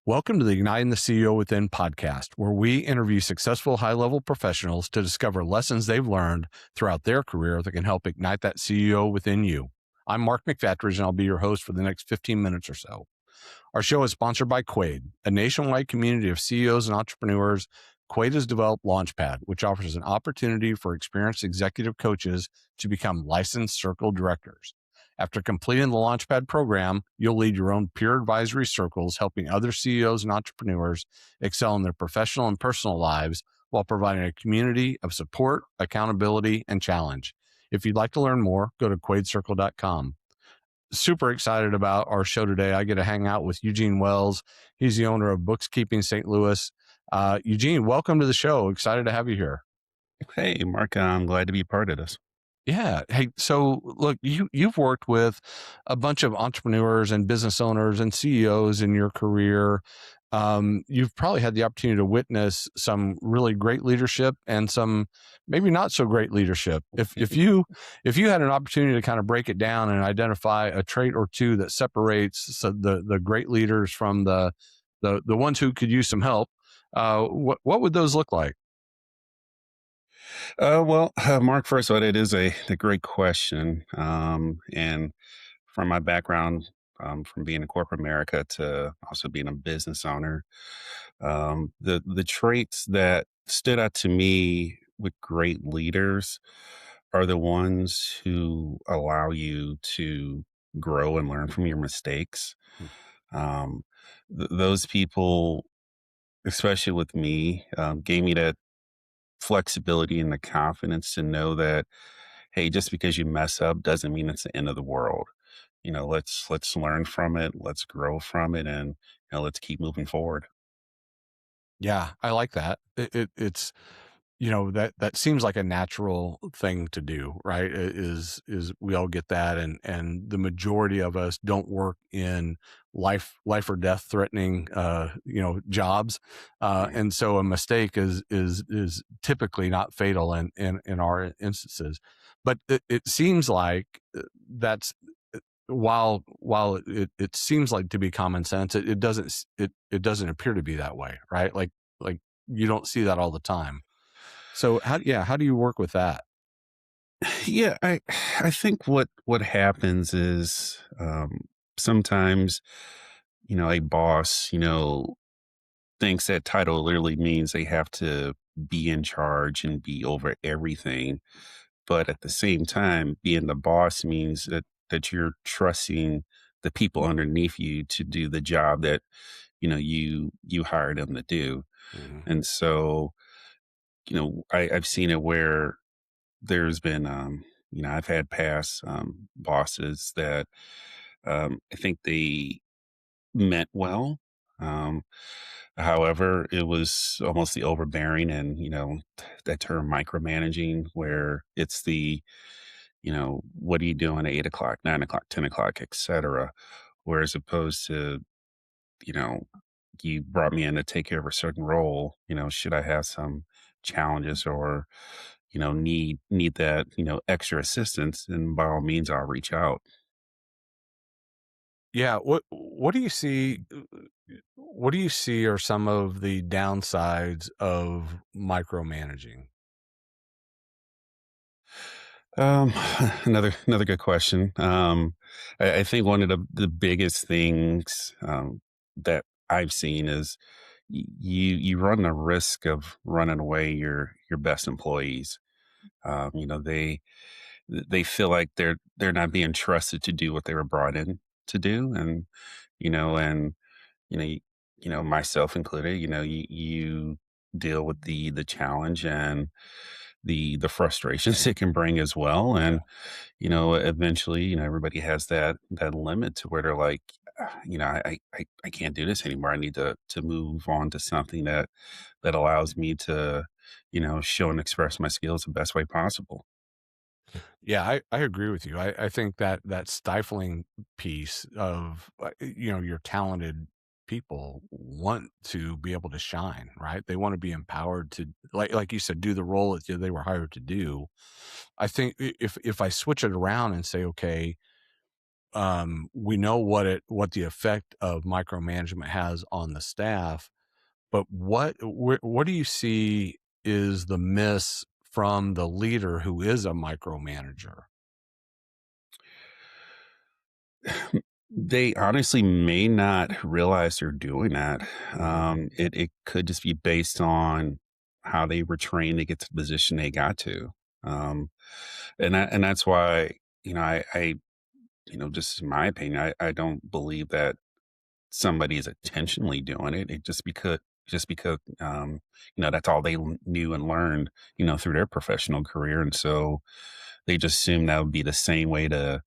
Welcome to the Igniting the CEO Within podcast, where we interview successful high-level professionals to discover lessons they've learned throughout their career that can help ignite that CEO within you. I'm Mark McFatridge, and I'll be your host for the next 15 minutes or so. Our show is sponsored by Quaid, a nationwide community of CEOs and entrepreneurs. Quaid has developed Launchpad, which offers an opportunity for experienced executive coaches to become licensed circle directors. After completing the Launchpad program, you'll lead your own peer advisory circles, helping other CEOs and entrepreneurs excel in their professional and personal lives while providing a community of support, accountability, and challenge. If you'd like to learn more, go to quaidcircle.com. Super excited about our show today. I get to hang out with Eugene Wells. He's the owner of BooXkeeping St. Louis. Eugene, welcome to the show. Excited to have you here. Hey, Mark, I'm glad to be part of this. Yeah. Hey, so look, you've worked with a bunch of entrepreneurs and business owners and CEOs in your career. You've probably had the opportunity to witness some really great leadership and some maybe not so great leadership. If you had an opportunity to kind of break it down and identify a trait or two that separates the great leaders from the ones who could use some help, what would those look like? Mark, first of all, it is a great question. And from my background, from being in corporate America to also being a business owner, the traits that stood out to me with great leaders are the ones who allow you to grow and learn from your mistakes. Um, those people, especially with me, gave me that flexibility and the confidence to know that, hey, just because you mess up doesn't mean it's the end of the world. Let's learn from it, let's grow from it, and let's keep moving forward. Yeah, I like that. It's that seems like a natural thing to do, right? Is we all get that, and the majority of us don't work in life or death threatening jobs, Right. and so a mistake is typically not fatal in our instances, but it seems like that's while it seems like to be common sense, it doesn't it doesn't appear to be that way, right? Like you don't see that all the time. So how do you work with that? Yeah, I think what happens is sometimes a boss thinks that title literally means they have to be in charge and be over everything. But at the same time, being the boss means that you're trusting the people underneath you to do the job that you hired them to do. Mhm. And so, I've seen it where there's been I've had past bosses that I think they meant well. Um, However, it was almost the overbearing and, that term micromanaging, where it's what are you doing at 8 o'clock, 9 o'clock, 10 o'clock, etc. Whereas opposed to, you know, you brought me in to take care of a certain role, should I have some challenges or, need that, extra assistance, then by all means I'll reach out. Yeah, what do you see what do you see are some of the downsides of micromanaging? Um, another good question. I think one of the biggest things that I've seen is you run the risk of running away your best employees. They feel like they're not being trusted to do what they were brought in to do, and you know, and you know, you, myself included. You deal with the challenge and the frustrations it can bring as well, Yeah. and eventually, everybody has that limit to where they're like, I can't do this anymore. I need to move on to something that allows me to, show and express my skills the best way possible. Yeah, I agree with you. I think that that stifling piece of your talented people want to be able to shine, right? They want to be empowered to like you said, do the role that they were hired to do. I think if I switch it around and say, okay, we know what the effect of micromanagement has on the staff, but what do you see is the miss from the leader who is a micromanager? They honestly may not realize they're doing that. Mhm. It could just be based on how they were trained to get to the position they got to. Um, and that's why, I just in my opinion, I don't believe that somebody is intentionally doing it. It just because that's all they knew and learned, through their professional career. And so they just assume that would be the same way to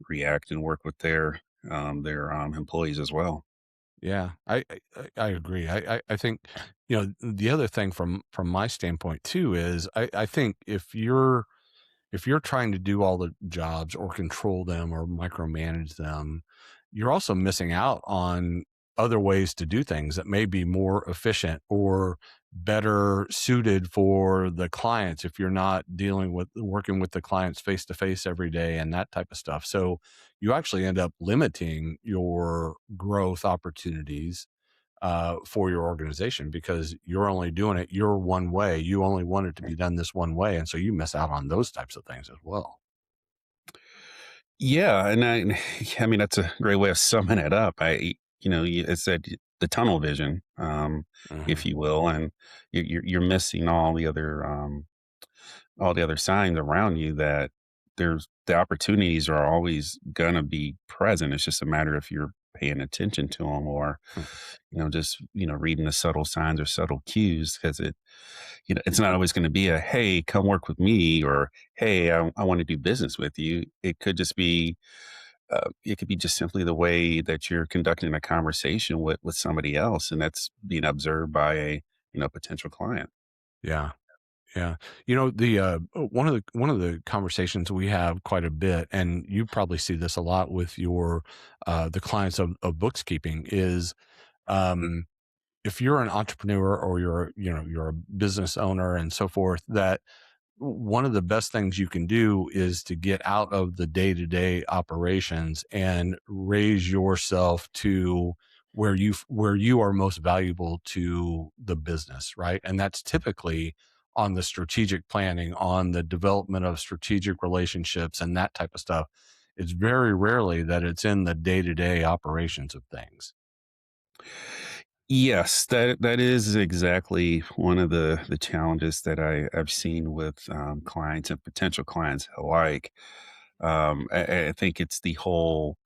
react and work with their employees as well. Yeah, I agree. I think, the other thing from my standpoint too is I think if you're trying to do all the jobs or control them or micromanage them, you're also missing out on other ways to do things that may be more efficient or better suited for the clients if you're not dealing with working with the clients face to face every day and that type of stuff. So you actually end up limiting your growth opportunities for your organization because you're only doing it your one way. You only want it to be done this one way, and so you miss out on those types of things as well. Yeah, and I mean that's a great way of summing it up. It said the tunnel vision, if Mhm. you will, and you're missing all the other signs around you that there's the opportunities are always gonna be present. It's just a matter if you're paying attention to them or, just, reading the subtle signs or subtle cues because it's not always going to be a, hey, come work with me or, hey, I want to do business with you. It could be just simply the way that you're conducting a conversation with somebody else. And that's being observed by a, potential client. Yeah, yeah. One of the conversations we have quite a bit, and you probably see this a lot with your the clients of BooXkeeping is, um, if you're an entrepreneur or you're a business owner and so forth, that one of the best things you can do is to get out of the day-to-day operations and raise yourself to where you are most valuable to the business, right? And that's typically on the strategic planning, on the development of strategic relationships and that type of stuff. It's very rarely that it's in the day-to-day operations of things. Yes, that is exactly one of the challenges that I've seen with clients and potential clients alike. I think it's the whole,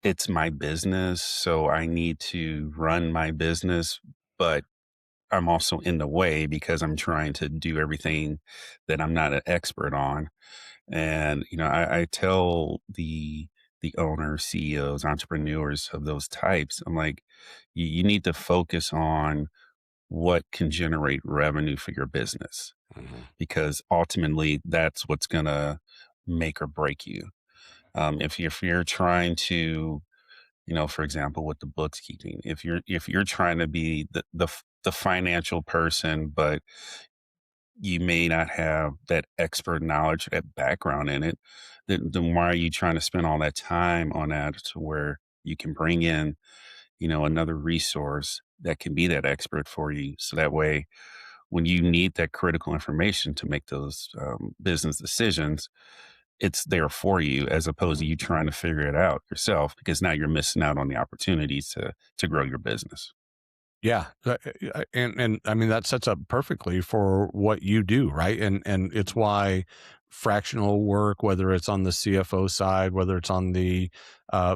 it's my business, so I need to run my business, but I'm also in the way because I'm trying to do everything that I'm not an expert on. And, I tell the owners, CEOs, entrepreneurs of those types, I'm like, you need to focus on what can generate revenue for your business Mhm. because ultimately that's what's gonna make or break you. If you're trying to, for example, with the books keeping, if you're trying to be the financial person, but you may not have that expert knowledge, that background in it, then why are you trying to spend all that time on that to where you can bring in, another resource that can be that expert for you. So that way, when you need that critical information to make those business decisions, it's there for you as opposed to Mhm. you trying to figure it out yourself because now you're missing out on the opportunities to grow your business. Yeah, and I mean that sets up perfectly for what you do, right? And it's why fractional work, whether it's on the CFO side, whether it's on the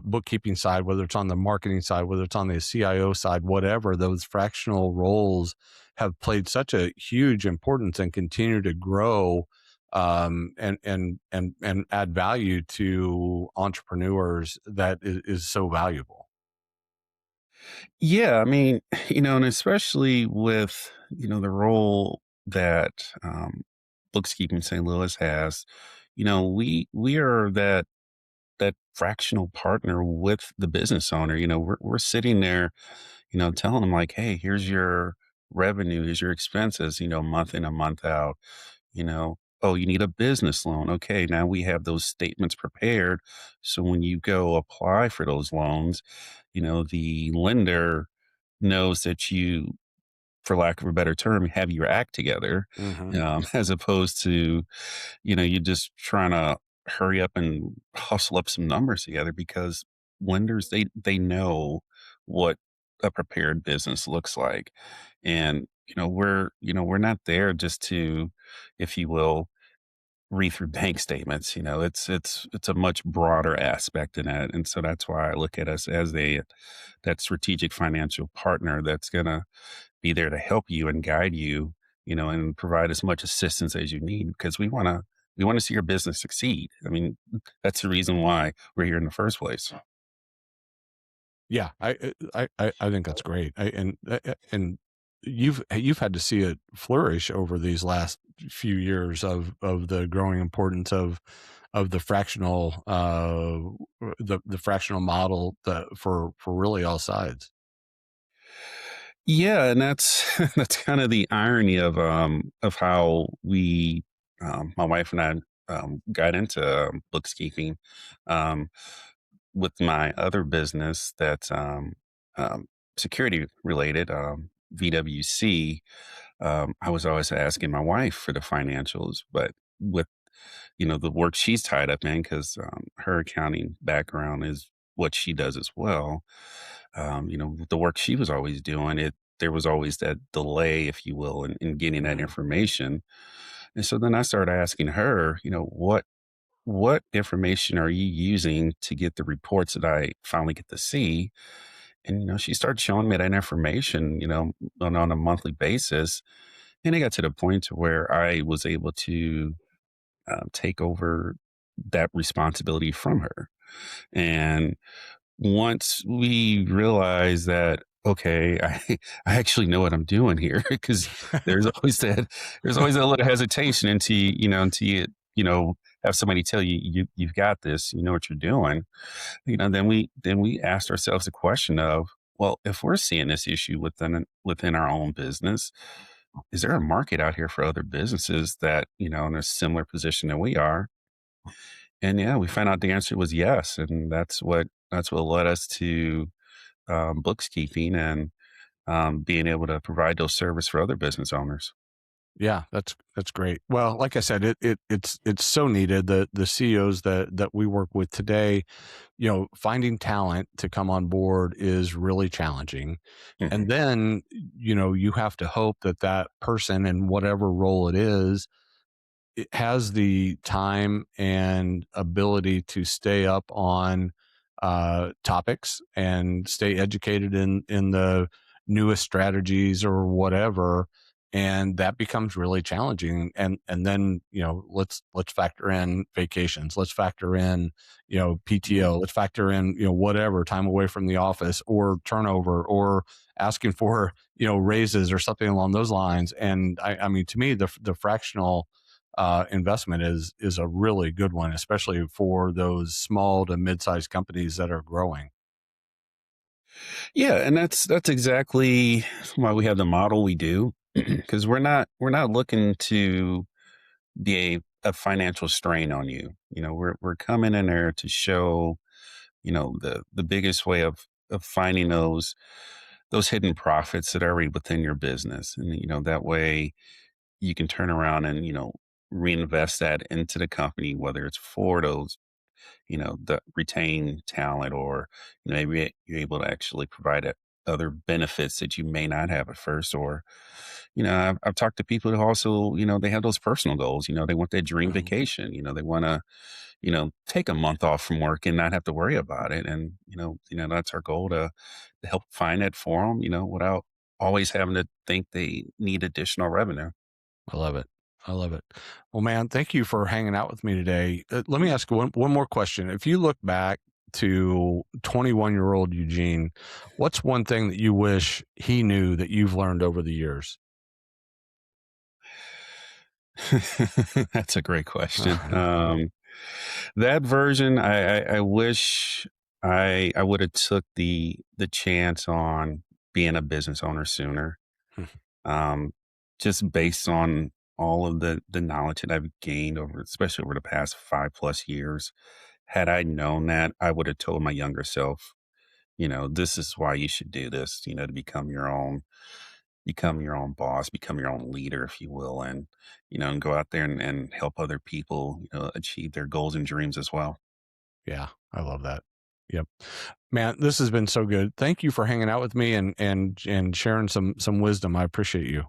bookkeeping side, whether it's on the marketing side, whether it's on the CIO side, whatever, those fractional roles have played such a huge importance and continue to grow and add value to entrepreneurs that is so valuable. Yeah, I mean, and especially with, the role that Bookskeeping St. Louis has, we are that fractional partner with the business owner. We're sitting there, telling them like, hey, here's your revenue, here's your expenses, month in and month out. Oh, you need a business loan. Okay, now we have those statements prepared. So when you go apply for those loans, the lender knows that you, for lack of a better term, have your act together, Hmm. as opposed to, you just trying to hurry up and hustle up some numbers together because lenders, they know what a prepared business looks like. And, we're not there just to, if you will, read through bank statements. It's a much broader aspect in that. And so that's why I look at us as that strategic financial partner that's gonna be there to help you and guide you, and provide as much assistance as you need because we want to see your business succeed. I mean, that's the reason why we're here in the first place. Yeah, I think that's great. And you've had to see it flourish over these last few years of the growing importance of the fractional the fractional model for really all sides. Yeah, and that's that's kind of the irony of how we my wife and I got into bookkeeping. Um, with my other business that's um, security related, VWC, I was always asking my wife for the financials, but with the work she's tied up in, because her accounting background is what she does as well. The work she was always doing, there was always that delay, if you will, in getting that Mhm. information. And so then I started asking her, what information are you using to get the reports that I finally get to see? And, she started showing me that information, on a monthly basis. And it got to the point to where I was able to take over that responsibility from her. And once we realized that, okay, I actually know what I'm doing here, because there's always that there's always a little hesitation until you have somebody tell you, you've got this, you know what you're doing. Then we asked ourselves the question of, well, if we're seeing this issue within our own business, is there a market out here for other businesses that, in a similar position than we are? And yeah, we found out the answer was yes, and that's what led us to bookskeeping and being able to provide those service for other business owners. Yeah, that's great. Well, like I said, it's so needed. The CEOs that we work with today, finding talent to come on board is really challenging. And Mhm. then, you have to hope that that person in whatever role it has the time and ability to stay up on topics and stay educated in the newest strategies or whatever, and that becomes really challenging. And then let's factor in vacations, let's factor in PTO, let's factor in whatever time away from the office or turnover or asking for raises or something along those lines. And I mean, to me, the fractional investment is a really good one, especially for those small to mid-sized companies that are growing. Yeah, and that's exactly why we have the model we do, because we're not looking to be a financial strain on you. We're coming in there to show the biggest way of finding those hidden profits that are already within your business, and that way you can turn around and reinvest that into the company, whether it's for those the retain talent, or maybe you're able to actually provide other benefits that you may not have at first. Or I've talked to people who also they have those personal goals. They want their dream Mhm. vacation. They want to take a month off from work and not have to worry about it. And that's our goal, to help find that for them, without always having to think they need additional revenue. I love it. I love it. Well, man, thank you for hanging out with me today. Let me ask one more question. If you look back to 21-year-old Eugene, what's one thing that you wish he knew that you've learned over the years? That's a great question. That version, I wish I would have took the chance on being a business owner sooner. Um, just based all of the knowledge that I've gained over, especially over the past 5+ years. Had I known that, I would have told my younger self, this is why you should do this, to become your own boss, become your own leader, if you will, and go out there and help other people, achieve their goals and dreams as well. Yeah, I love that. Yep. Man, this has been so good. Thank you for hanging out with me and sharing some wisdom. I appreciate you.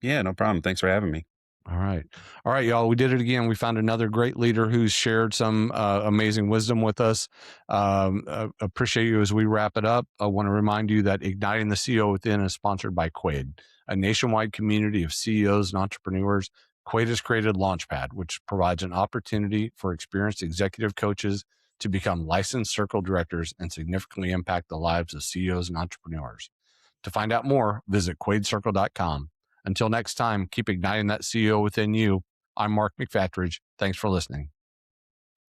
Yeah, no problem. Thanks for having me. All right. All right, y'all. We did it again. We found another great leader who's shared some amazing wisdom with us. Appreciate you as we wrap it up. I want to remind you that Igniting the CEO Within is sponsored by Quaid, a nationwide community of CEOs and entrepreneurs. Quaid has created Launchpad, which provides an opportunity for experienced executive coaches to become licensed circle directors and significantly impact the lives of CEOs and entrepreneurs. To find out more, visit quaidcircle.com. Until next time, keep igniting that CEO within you. I'm Mark McFatridge. Thanks for listening.